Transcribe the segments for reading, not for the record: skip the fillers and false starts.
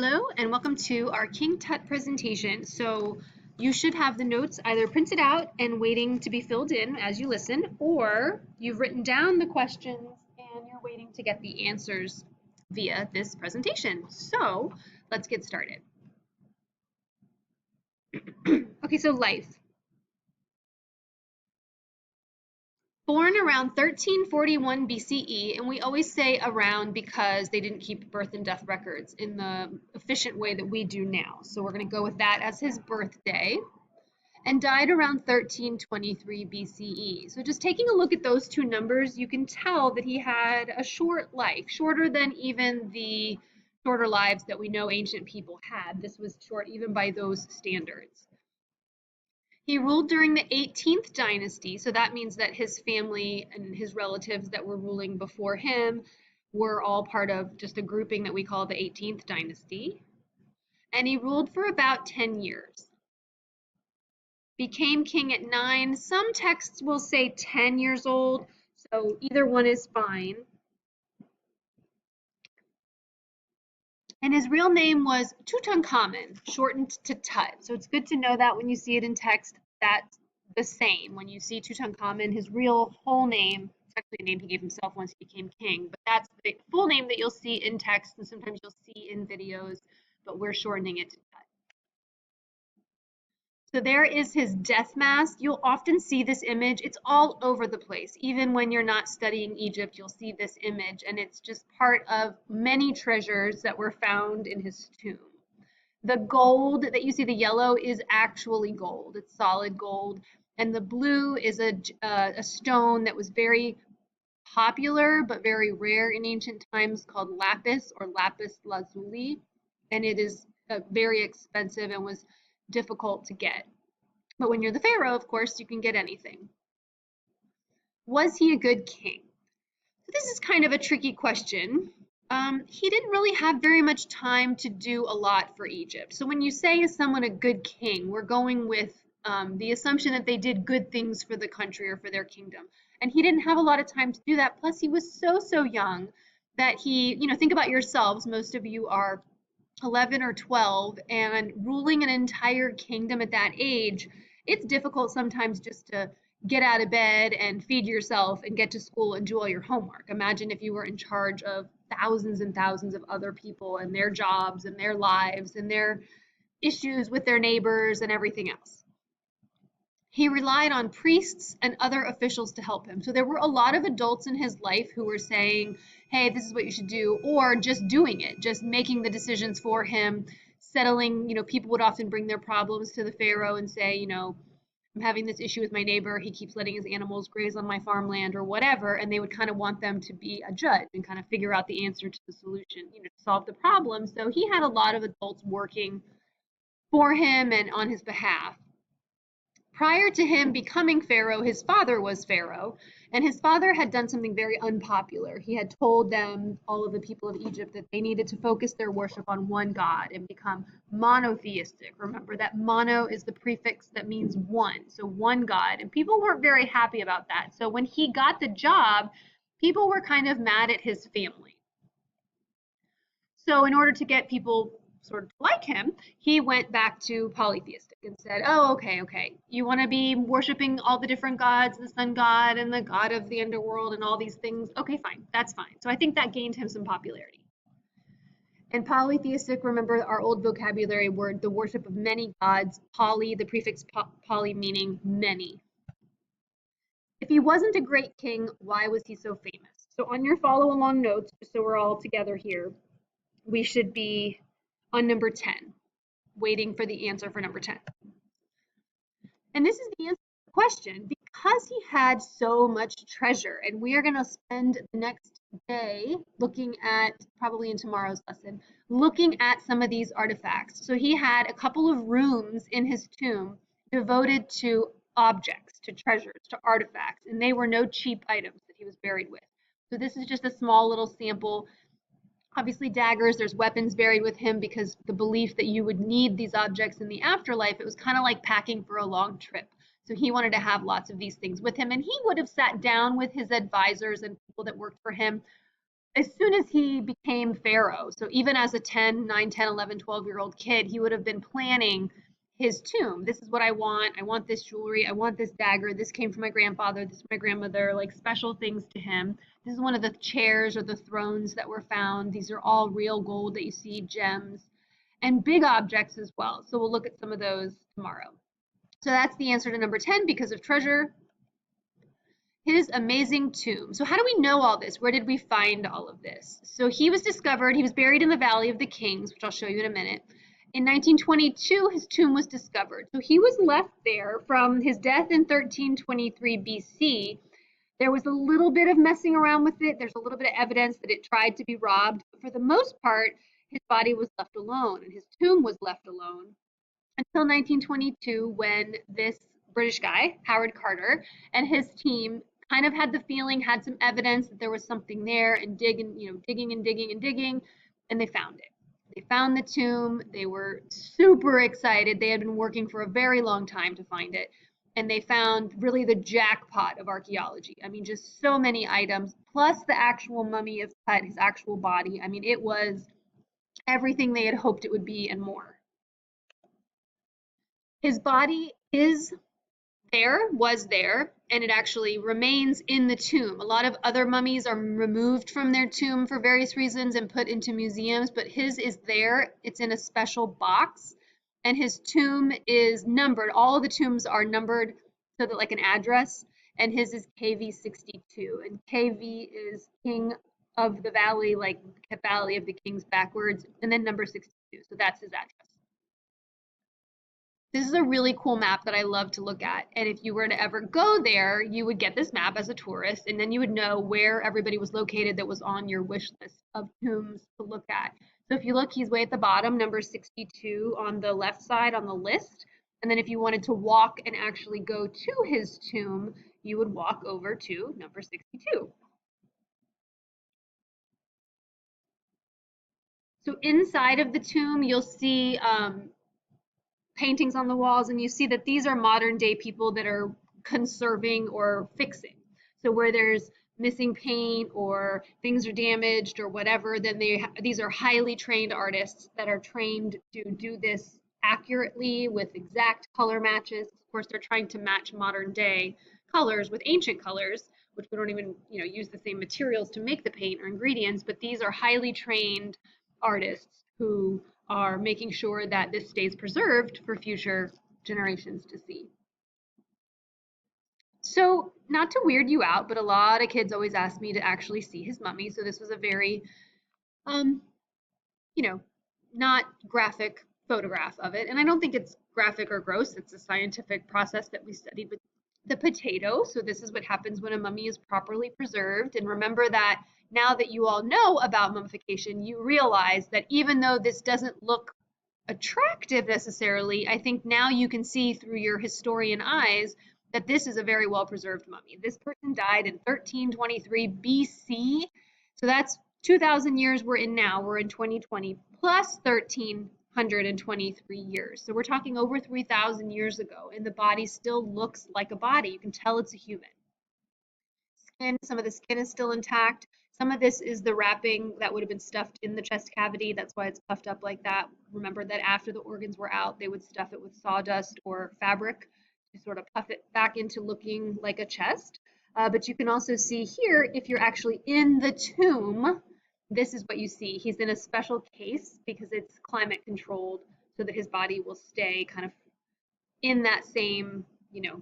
Hello and welcome to our King Tut presentation. So you should have the notes either printed out and waiting to be filled in as you listen, or you've written down the questions and you're waiting to get the answers via this presentation. So let's get started. Okay, so life. Born around 1341 BCE, and we always say around because they didn't keep birth and death records in the efficient way that we do now. So we're going to go with that as his birthday. And died around 1323 BCE. So just taking a look at those two numbers, you can tell that he had a short life, shorter than even the shorter lives that we know ancient people had. This was short even by those standards. He ruled during the 18th dynasty, so that means that his family and his relatives that were ruling before him were all part of just a grouping that we call the 18th dynasty. And he ruled for about 10 years. Became king at 9. Some texts will say 10 years old, so either one is fine. And his real name was Tutankhamun, shortened to Tut. So it's good to know that when you see it in text, that's the same. When you see Tutankhamun, his real whole name, it's actually a name he gave himself once he became king, but that's the full name that you'll see in text and sometimes you'll see in videos, but we're shortening it to Tut. So there is his death mask. You'll often see this image. It's all over the place. Even when you're not studying Egypt, you'll see this image, and it's just part of many treasures that were found in his tomb. The gold that you see, the yellow, is actually gold. It's solid gold. And the blue is a stone that was very popular but very rare in ancient times called lapis or lapis lazuli. And it is very expensive and was difficult to get. But when you're the pharaoh, of course, you can get anything. Was he a good king? So this is kind of a tricky question. He didn't really have very much time to do a lot for Egypt. So when you say is someone a good king, we're going with the assumption that they did good things for the country or for their kingdom. And he didn't have a lot of time to do that. Plus, he was so young that think about yourselves. Most of you are 11 or 12, and ruling an entire kingdom at that age, it's difficult sometimes just to get out of bed and feed yourself and get to school and do all your homework. Imagine if you were in charge of thousands and thousands of other people and their jobs and their lives and their issues with their neighbors and everything else. He relied on priests and other officials to help him. So there were a lot of adults in his life who were saying, hey, this is what you should do, or just doing it, just making the decisions for him, settling, people would often bring their problems to the pharaoh and say, I'm having this issue with my neighbor. He keeps letting his animals graze on my farmland or whatever. And they would kind of want them to be a judge and kind of figure out the answer to the solution, to solve the problem. So he had a lot of adults working for him and on his behalf. Prior to him becoming pharaoh, his father was pharaoh, and his father had done something very unpopular. He had told them, all of the people of Egypt, that they needed to focus their worship on one God and become monotheistic. Remember that mono is the prefix that means one, so one God, and people weren't very happy about that. So when he got the job, people were kind of mad at his family. So in order to get people sort of like him, he went back to polytheistic and said, oh, okay, you want to be worshiping all the different gods, the sun god and the god of the underworld and all these things. Okay, fine, that's fine. So I think that gained him some popularity. And polytheistic, remember our old vocabulary word, the worship of many gods, poly, the prefix poly meaning many. If he wasn't a great king, why was he so famous? So on your follow along notes, just so we're all together here, we should be on number 10, waiting for the answer for number 10. And this is the answer to the question, because he had so much treasure. And we are going to spend the next day looking at, probably in tomorrow's lesson, looking at some of these artifacts. So he had a couple of rooms in his tomb devoted to objects, to treasures, to artifacts, and they were no cheap items that he was buried with. So this is just a small little sample. Obviously daggers, there's weapons buried with him because the belief that you would need these objects in the afterlife, it was kind of like packing for a long trip. So he wanted to have lots of these things with him, and he would have sat down with his advisors and people that worked for him as soon as he became pharaoh, so even as a 10, 9, 10, 11, 12-year-old kid, he would have been planning his tomb. This is what I want. I want this jewelry. I want this dagger. This came from my grandfather. This is my grandmother, like special things to him. This is one of the chairs or the thrones that were found. These are all real gold that you see, gems, and big objects as well. So we'll look at some of those tomorrow. So that's the answer to number 10 because of treasure. His amazing tomb. So how do we know all this? Where did we find all of this? So he was discovered, he was buried in the Valley of the Kings, which I'll show you in a minute. In 1922, his tomb was discovered. So he was left there from his death in 1323 BC. There was a little bit of messing around with it. There's a little bit of evidence that it tried to be robbed. But for the most part, his body was left alone and his tomb was left alone until 1922 when this British guy, Howard Carter, and his team kind of had the feeling, had some evidence that there was something there and digging and digging and digging, and they found it. They found the tomb. They were super excited. They had been working for a very long time to find it. And they found really the jackpot of archaeology. I mean, just so many items, plus the actual mummy of Tut, his actual body. I mean, it was everything they had hoped it would be and more. His body was there, and it actually remains in the tomb. A lot of other mummies are removed from their tomb for various reasons and put into museums, but his is there. It's in a special box, and his tomb is numbered. All of the tombs are numbered so that like an address, and his is KV 62, and KV is King of the Valley, like Valley of the Kings backwards, and then number 62. So that's his address. This is a really cool map that I love to look at. And if you were to ever go there, you would get this map as a tourist, and then you would know where everybody was located that was on your wish list of tombs to look at. So if you look, he's way at the bottom, number 62 on the left side on the list. And then if you wanted to walk and actually go to his tomb, you would walk over to number 62. So inside of the tomb, you'll see paintings on the walls, and you see that these are modern day people that are conserving or fixing. So where there's missing paint or things are damaged or whatever, then these are highly trained artists that are trained to do this accurately with exact color matches. Of course, they're trying to match modern day colors with ancient colors, which we don't even, use the same materials to make the paint or ingredients, but these are highly trained artists who are making sure that this stays preserved for future generations to see. So, not to weird you out, but a lot of kids always ask me to actually see his mummy. So this was a very, um, you know, not graphic photograph of it. And I don't think it's graphic or gross. It's a scientific process that we studied with the potato. So this is what happens when a mummy is properly preserved. And remember that now that you all know about mummification, you realize that even though this doesn't look attractive necessarily, I think now you can see through your historian eyes that this is a very well preserved mummy. This person died in 1323 BC. So that's 2,000 years we're in now. We're in 2020 plus 1,323 years. So we're talking over 3,000 years ago, and the body still looks like a body. You can tell it's a human. Skin, some of the skin is still intact. Some of this is the wrapping that would have been stuffed in the chest cavity. That's why it's puffed up like that. Remember that after the organs were out, they would stuff it with sawdust or fabric to sort of puff it back into looking like a chest. But you can also see here, if you're actually in the tomb, this is what you see. He's in a special case because it's climate controlled so that his body will stay kind of in that same,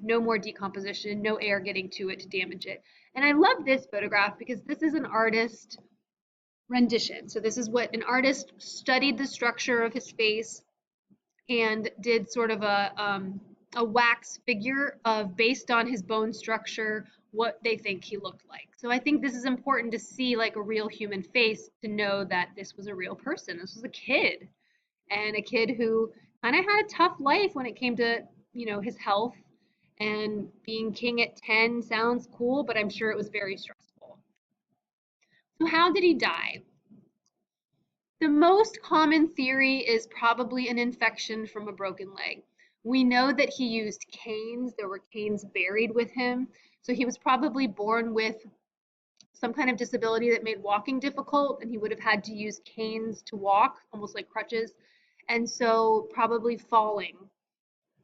no more decomposition, no air getting to it to damage it. And I love this photograph because this is an artist rendition. So this is what an artist studied the structure of his face and did sort of a wax figure of, based on his bone structure, what they think he looked like. So I think this is important to see like a real human face to know that this was a real person. This was a kid, and a kid who kind of had a tough life when it came to, his health. And being king at 10 sounds cool, but I'm sure it was very stressful. So how did he die? The most common theory is probably an infection from a broken leg. We know that he used canes. There were canes buried with him. So he was probably born with some kind of disability that made walking difficult, and he would have had to use canes to walk, almost like crutches, and so probably falling.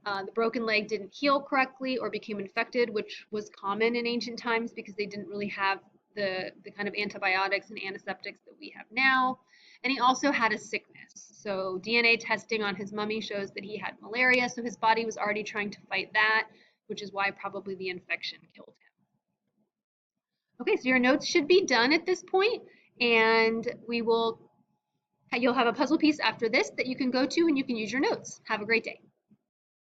The broken leg didn't heal correctly or became infected, which was common in ancient times because they didn't really have the kind of antibiotics and antiseptics that we have now. And he also had a sickness. So DNA testing on his mummy shows that he had malaria, so his body was already trying to fight that, which is why probably the infection killed him. Okay, so your notes should be done at this point, and you'll have a puzzle piece after this that you can go to and you can use your notes. Have a great day.